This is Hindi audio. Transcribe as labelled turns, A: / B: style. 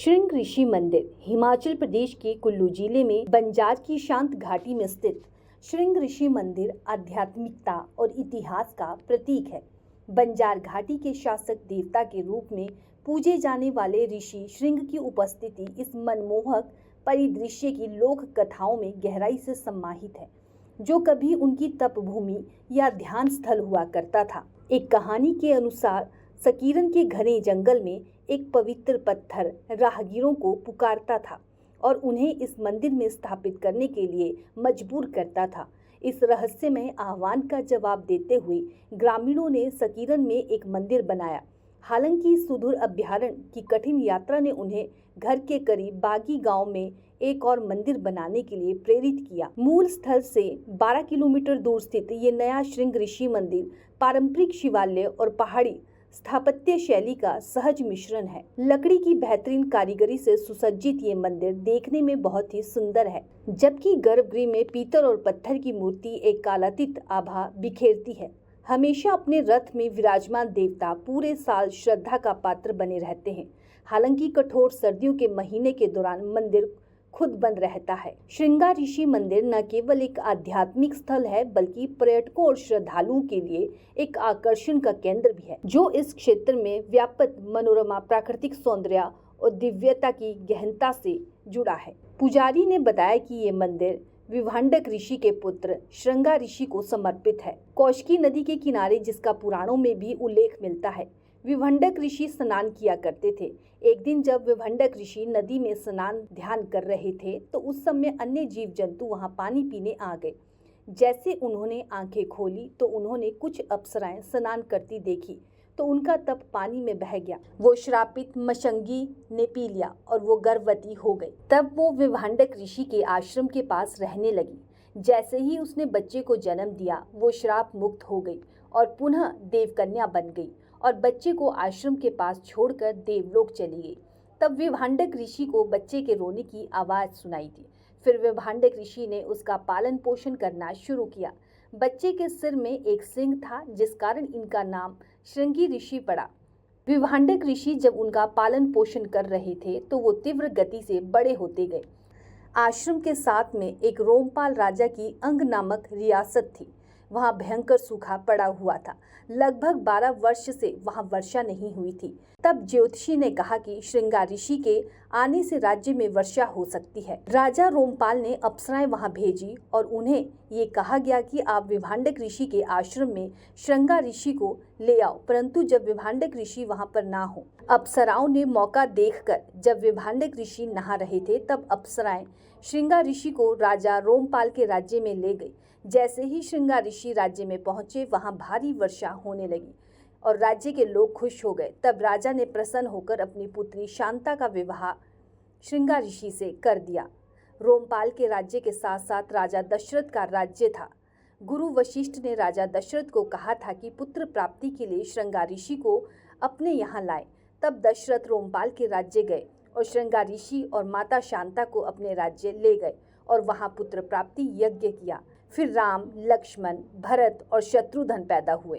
A: श्रृंग ऋषि मंदिर हिमाचल प्रदेश के कुल्लू जिले में बंजार की शांत घाटी में स्थित श्रृंग ऋषि मंदिर आध्यात्मिकता और इतिहास का प्रतीक है। बंजार घाटी के शासक देवता के रूप में पूजे जाने वाले ऋषि श्रृंग की उपस्थिति इस मनमोहक परिदृश्य की लोक कथाओं में गहराई से समाहित है, जो कभी उनकी तपभूमि या ध्यान स्थल हुआ करता था। एक कहानी के अनुसार सकीरन के घने जंगल में एक पवित्र पत्थर राहगीरों को पुकारता था और उन्हें इस मंदिर में स्थापित करने के लिए मजबूर करता था। इस रहस्यमय आह्वान का जवाब देते हुए ग्रामीणों ने सकीरन में एक मंदिर बनाया। हालांकि सुदूर अभ्यारण्य की कठिन यात्रा ने उन्हें घर के करीब बागी गांव में एक और मंदिर बनाने के लिए प्रेरित किया। मूल स्थल से 12 किलोमीटर दूर स्थित ये नया श्रृंग ऋषि मंदिर पारंपरिक शिवालय और पहाड़ी स्थापत्य शैली का सहज मिश्रण है। लकड़ी की बेहतरीन कारीगरी से सुसज्जित ये मंदिर देखने में बहुत ही सुंदर है, जबकि गर्भगृह में पीतल और पत्थर की मूर्ति एक कालातीत आभा बिखेरती है। हमेशा अपने रथ में विराजमान देवता पूरे साल श्रद्धा का पात्र बने रहते हैं। हालांकि कठोर सर्दियों के महीने के दौरान मंदिर खुद बंद रहता है। श्रृंग ऋषि मंदिर न केवल एक आध्यात्मिक स्थल है, बल्कि पर्यटकों और श्रद्धालुओं के लिए एक आकर्षण का केंद्र भी है, जो इस क्षेत्र में व्यापक मनोरमा प्राकृतिक सौंदर्य और दिव्यता की गहनता से जुड़ा है। पुजारी ने बताया कि ये मंदिर विभांडक ऋषि के पुत्र श्रृंग ऋषि को समर्पित है। कौशिकी नदी के किनारे, जिसका पुराणों में भी उल्लेख मिलता है, विभांडक ऋषि स्नान किया करते थे। एक दिन जब विभांडक ऋषि नदी में स्नान ध्यान कर रहे थे, तो उस समय अन्य जीव जंतु वहां पानी पीने आ गए। जैसे उन्होंने आंखें खोली तो उन्होंने कुछ अप्सराएं स्नान करती देखी, तो उनका तप पानी में बह गया। वो श्रापित मशंगी ने पी लिया और वो गर्भवती हो गई। तब वो विभांडक ऋषि के आश्रम के पास रहने लगी। जैसे ही उसने बच्चे को जन्म दिया, वो श्राप मुक्त हो गई और पुनः देवकन्या बन गई और बच्चे को आश्रम के पास छोड़कर देवलोक चली गई। तब विभांडक ऋषि को बच्चे के रोने की आवाज सुनाई दी। फिर विभांडक ऋषि ने उसका पालन पोषण करना शुरू किया। बच्चे के सिर में एक सिंह था, जिस कारण इनका नाम श्रृंगी ऋषि पड़ा। विभांडक ऋषि जब उनका पालन पोषण कर रहे थे, तो वो तीव्र गति से बड़े होते गए। आश्रम के साथ में एक रोमपाल राजा की अंग नामक रियासत थी। वहां भयंकर सूखा पड़ा हुआ था। लगभग 12 वर्ष से वहां वर्षा नहीं हुई थी। तब ज्योतिषी ने कहा कि श्रृंग ऋषि के आने से राज्य में वर्षा हो सकती है। राजा रोमपाल ने अप्सराएं वहां भेजी और उन्हें ये कहा गया कि आप विभांडक ऋषि के आश्रम में श्रृंग ऋषि को ले आओ। परंतु जब विभांडक ऋषि वहां पर ना हो, अप्सराओं ने मौका देखकर जब विभांडक ऋषि नहा रहे थे, तब अप्सराएं श्रृंग ऋषि को राजा रोमपाल के राज्य में ले गई। जैसे ही श्रृंग ऋषि राज्य में पहुंचे, वहां भारी वर्षा होने लगी और राज्य के लोग खुश हो गए। तब राजा ने प्रसन्न होकर अपनी पुत्री शांता का विवाह श्रृंग ऋषि से कर दिया। रोमपाल के राज्य के साथ साथ राजा दशरथ का राज्य था। गुरु वशिष्ठ ने राजा दशरथ को कहा था कि पुत्र प्राप्ति के लिए श्रृंग ऋषि को अपने यहाँ लाए। तब दशरथ रोमपाल के राज्य गए और श्रृंग ऋषि और माता शांता को अपने राज्य ले गए और वहां पुत्र प्राप्ति यज्ञ किया। फिर राम, लक्ष्मण, भरत और शत्रुघ्न पैदा हुए।